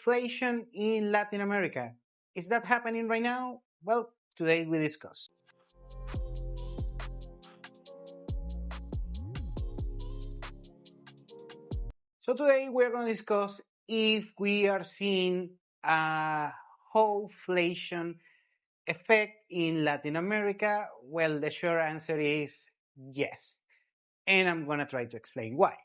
flation in Latin America. Is that happening right now? Well, today we discuss. So today we're going to discuss if we are seeing a flation effect in Latin America. Well, the short answer is yes. And I'm going to try to explain why.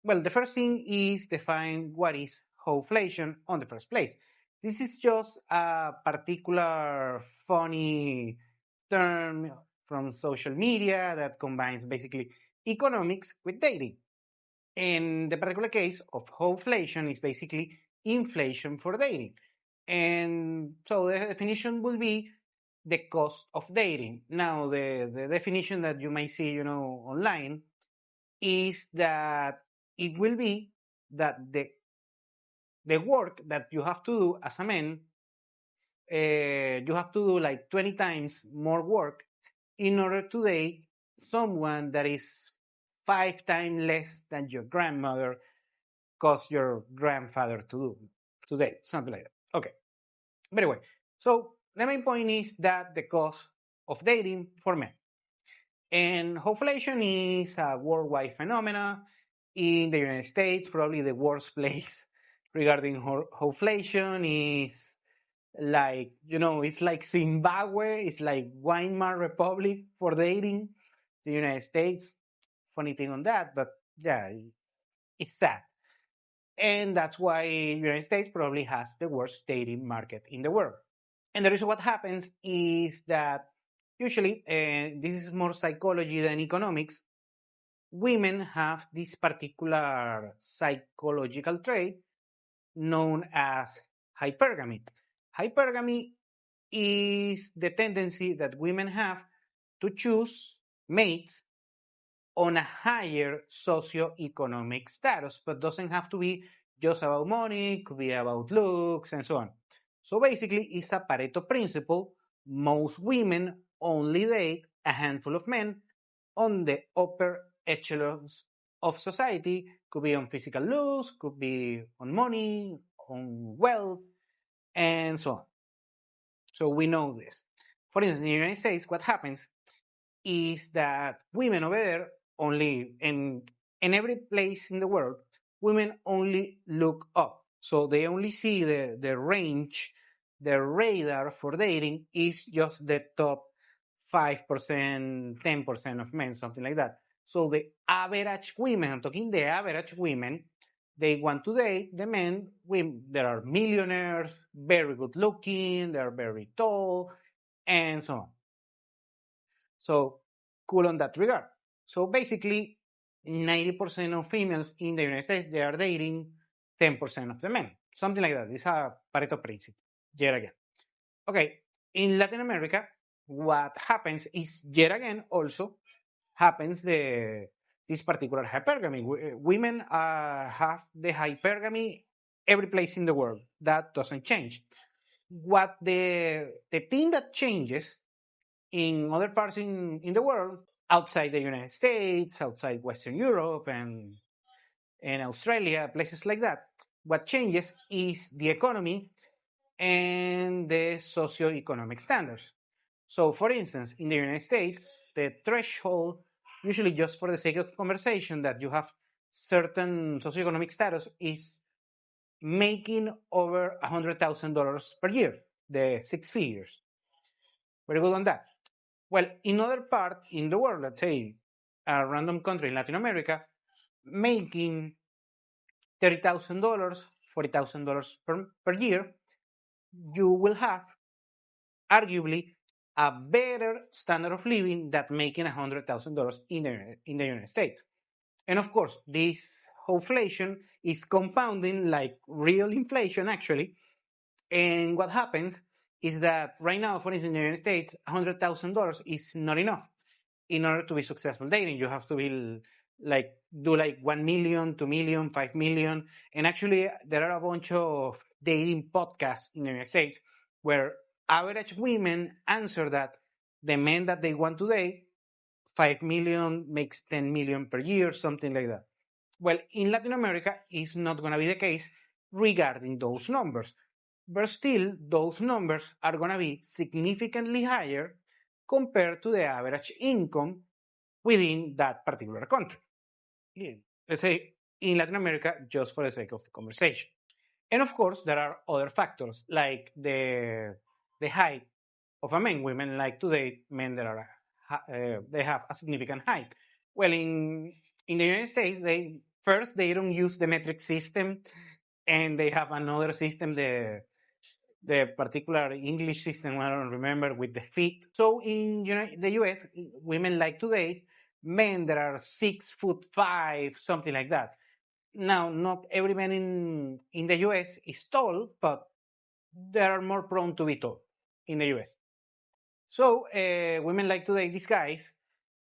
Well, the first thing is define what is flation on the first place. This is just a particular funny term from social media that combines basically economics with dating. In the particular case of flation is basically inflation for dating. And so the definition will be the cost of dating. Now, the definition that you might see, online is that it will be that the work that you have to do as a man, you have to do like 20 times more work in order to date someone that is 5 times less than your grandmother cost your grandfather to do today, something like that. Okay. But anyway, so the main point is that the cost of dating for men. And inflation is a worldwide phenomenon. In the United States, probably the worst place regarding inflation is like, it's like Zimbabwe, it's like Weimar Republic for dating, the United States. Funny thing on that, but yeah, it's sad. And that's why United States probably has the worst dating market in the world. And the reason what happens is that usually, this is more psychology than economics, women have this particular psychological trait known as hypergamy. Hypergamy is the tendency that women have to choose mates on a higher socioeconomic status, but doesn't have to be just about money, could be about looks and so on. So basically, it's a Pareto principle. Most women only date a handful of men on the upper echelons of society, could be on physical looks, could be on money, on wealth, and so on. So we know this. For instance, in the United States, what happens is that women over there only, in every place in the world, women only look up. So they only see the range, the radar for dating is just the top 5%, 10% of men, something like that. So the average women, I'm talking the average women, they want to date the men that are millionaires, very good looking, they're very tall, and so on. So cool on that regard. So basically, 90% of females in the United States, they are dating 10% of the men. Something like that. It's a Pareto principle, yet again. Okay, in Latin America, what happens is, yet again, also happens this particular hypergamy. Women have the hypergamy every place in the world. That doesn't change. What the thing that changes in other parts in the world, outside the United States, outside Western Europe and Australia, places like that, what changes is the economy and the socioeconomic standards. So, for instance, in the United States, the threshold, usually just for the sake of conversation, that you have certain socioeconomic status is making over $100,000 per year, the 6 figures. Very good on that. Well, in other part in the world, let's say a random country in Latin America, making $30,000, $40,000 per year, you will have arguably a better standard of living than making $100,000 in the United States. And of course, this inflation is compounding like real inflation, actually. And what happens is that right now, for instance, in the United States, $100,000 is not enough. In order to be successful dating, you have to be do 1 million, 2 million, 5 million. And actually, there are a bunch of dating podcasts in the United States where average women answer that the men that they want to date, 5 million makes 10 million per year, something like that. Well, in Latin America, it's not going to be the case regarding those numbers. But still, those numbers are going to be significantly higher compared to the average income within that particular country. Let's say in Latin America, just for the sake of the conversation. And of course, there are other factors like the height of a man. Women like to date men that are they have a significant height. Well, in the United States, they don't use the metric system, and they have another system, the particular English system, I don't remember, with the feet. So in the US, women like to date men that are 6'5", something like that. Now, not every man in the US is tall, but they are more prone to be tall in the US. So women like to date these guys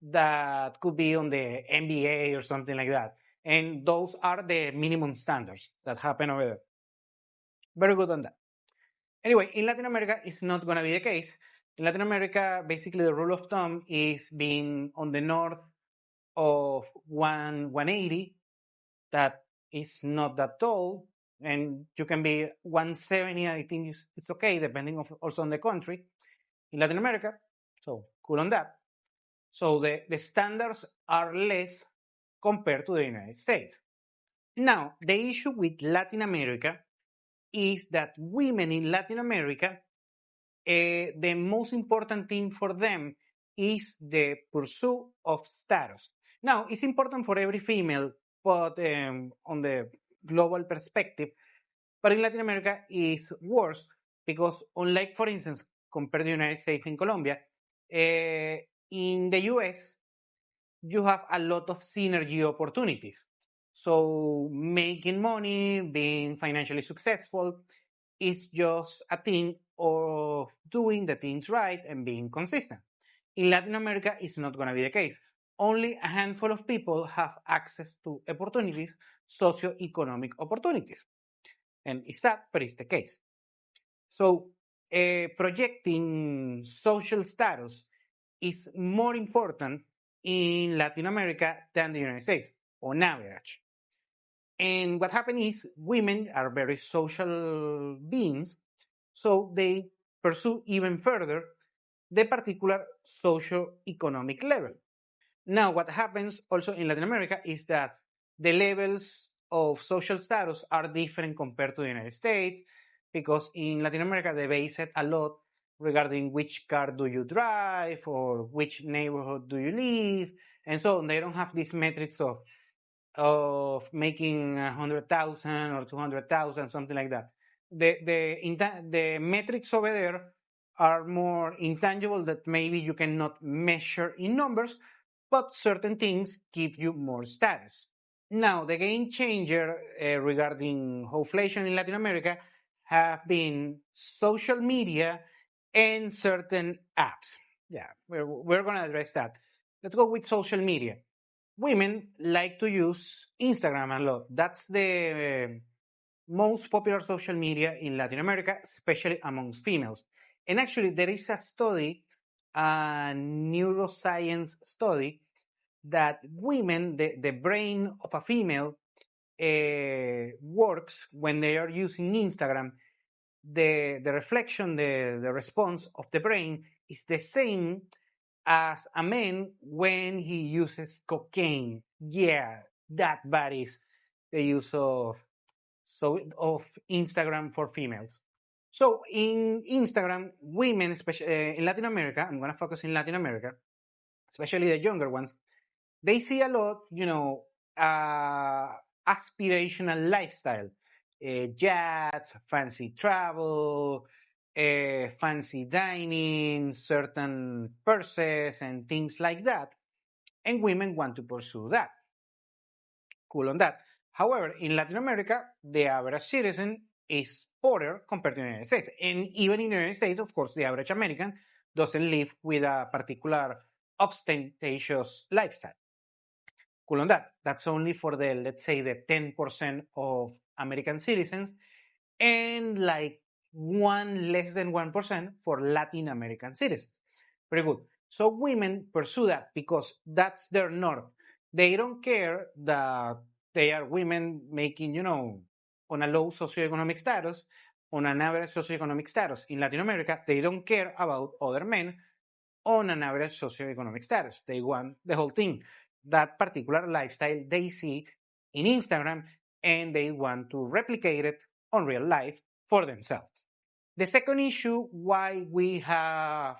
that could be on the NBA or something like that. And those are the minimum standards that happen over there. Very good on that. Anyway, in Latin America, it's not going to be the case. In Latin America, basically the rule of thumb is being on the north of 180. That is not that tall. And you can be 170, I think it's okay, depending also on the country in Latin America. So cool on that. So the standards are less compared to the United States. Now, the issue with Latin America is that women in Latin America, the most important thing for them is the pursuit of status. Now, it's important for every female, but on the global perspective, but in Latin America it's worse because, unlike, for instance, compared to the United States and Colombia, in the US, you have a lot of synergy opportunities. So making money, being financially successful is just a thing of doing the things right and being consistent. In Latin America, it's not going to be the case. Only a handful of people have access to opportunities, socioeconomic opportunities. And it's sad, but it's the case. So projecting social status is more important in Latin America than the United States, on average. And what happened is women are very social beings, so they pursue even further the particular socio-economic level. Now, what happens also in Latin America is that the levels of social status are different compared to the United States, because in Latin America, they base it a lot regarding which car do you drive or which neighborhood do you live, and so on. They don't have these metrics of making 100,000 or 200,000, something like that. The metrics over there are more intangible, that maybe you cannot measure in numbers, but certain things give you more status. Now, the game changer regarding flation in Latin America have been social media and certain apps. Yeah, we're going to address that. Let's go with social media. Women like to use Instagram a lot. That's the most popular social media in Latin America, especially amongst females. And actually, there is a study, a neuroscience study, that women, the brain of a female works when they are using Instagram. The reflection, the response of the brain is the same as a man when he uses cocaine. Yeah, that bad is the use of Instagram for females. So in Instagram, women, especially in Latin America, I'm going to focus in Latin America, especially the younger ones, they see a lot, aspirational lifestyle, yachts, fancy travel, fancy dining, certain purses and things like that. And women want to pursue that. Cool on that. However, in Latin America, the average citizen is poorer compared to the United States. And even in the United States, of course, the average American doesn't live with a particular ostentatious lifestyle. Cool on that. That's only for the, let's say, the 10% of American citizens, and like less than 1% for Latin American citizens. Very good. So women pursue that because that's their north. They don't care that they are women making, on a low socioeconomic status, on an average socioeconomic status. In Latin America, they don't care about other men on an average socioeconomic status. They want the whole thing, that particular lifestyle they see in Instagram, and they want to replicate it on real life for themselves. The second issue why we have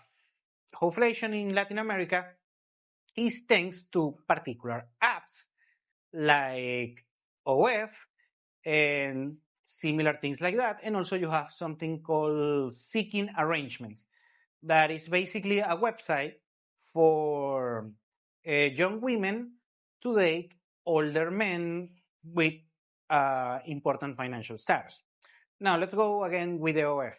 inflation in Latin America is thanks to particular apps like OF and similar things like that. And also you have something called Seeking Arrangements. That is basically a website for young women to date older men with important financial status. Now let's go again with the OF.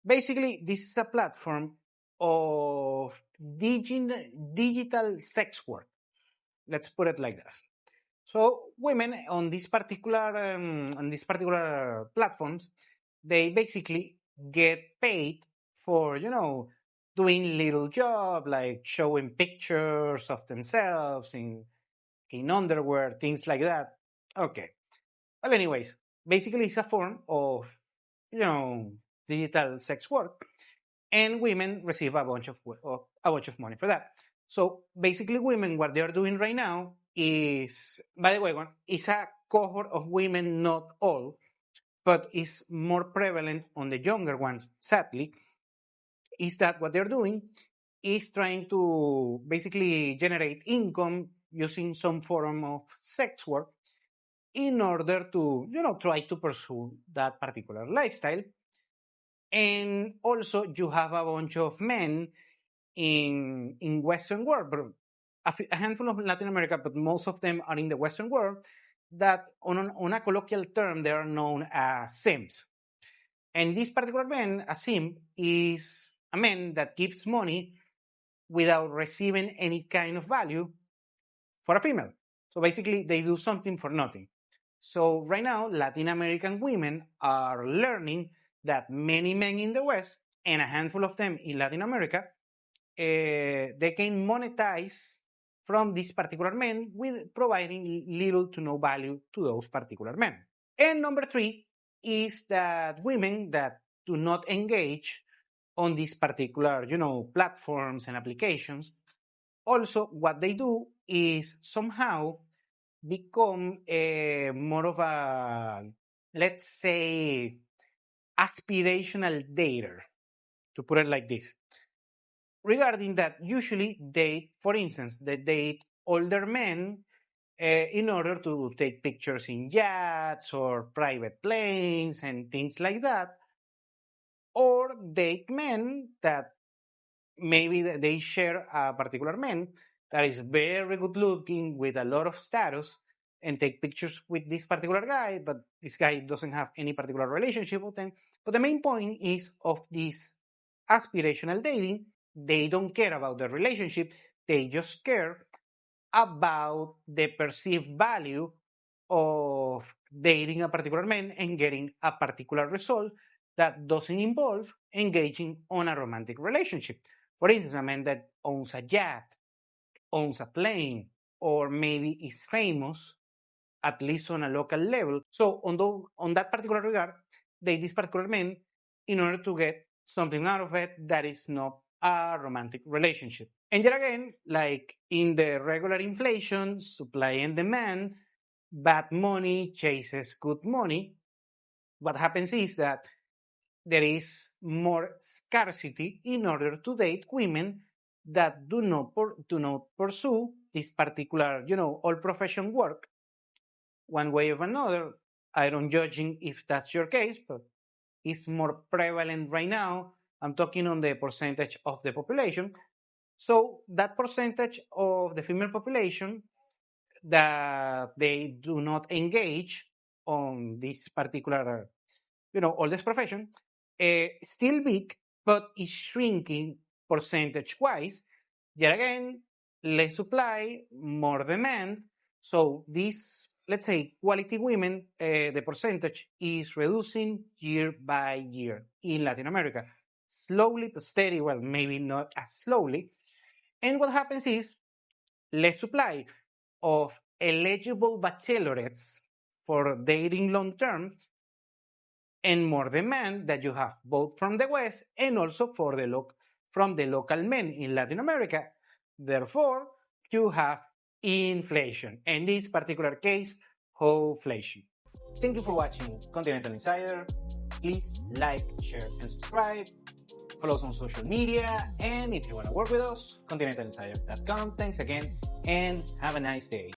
Basically, this is a platform of digital sex work. Let's put it like that. So women on these particular platforms, they basically get paid for doing little job like showing pictures of themselves in underwear, things like that. Okay. Well, anyways, basically it's a form of you know digital sex work, and women receive a bunch of money for that. So basically, women, what they are doing right now is, by the way, it's a cohort of women, not all, but is more prevalent on the younger ones, sadly, is that what they're doing is trying to basically generate income using some form of sex work in order to, try to pursue that particular lifestyle. And also, you have a bunch of men in Western world, but a handful of Latin America, but most of them are in the Western world, that on a colloquial term, they are known as Sims. And this particular man, a Sim, is a man that gives money without receiving any kind of value for a female. So basically, they do something for nothing. So right now, Latin American women are learning that many men in the West and a handful of them in Latin America, they can monetize from these particular men with providing little to no value to those particular men. And number three is that women that do not engage on these particular, platforms and applications, also what they do is somehow become more of a, let's say, aspirational dater, to put it like this. Regarding that, usually for instance, they date older men in order to take pictures in yachts or private planes and things like that, or date men that maybe they share a particular man that is very good looking with a lot of status and take pictures with this particular guy, but this guy doesn't have any particular relationship with them. But the main point is of this aspirational dating, they don't care about the relationship, they just care about the perceived value of dating a particular man and getting a particular result that doesn't involve engaging on a romantic relationship. For instance, a man that owns a yacht, owns a plane, or maybe is famous, at least on a local level. So on that particular regard, these particular men in order to get something out of it that is not a romantic relationship. And yet again, like in the regular inflation, supply and demand, bad money chases good money. What happens is that there is more scarcity in order to date women that do not pursue this particular, all profession work one way or another. I don't judging if that's your case, but it's more prevalent right now. I'm talking on the percentage of the population. So that percentage of the female population that they do not engage on this particular, all this profession, still big, but is shrinking percentage-wise. Yet again, less supply, more demand. So these, let's say, quality women, the percentage is reducing year by year in Latin America. Slowly but steady, well, maybe not as slowly. And what happens is less supply of eligible bachelorettes for dating long term, and more demand that you have both from the West and also from the local men in Latin America. Therefore, you have inflation. In this particular case, flation. Thank you for watching Continental Insider. Please like, share, and subscribe. Follow us on social media. And if you want to work with us, continentalinsider.com. Thanks again, and have a nice day.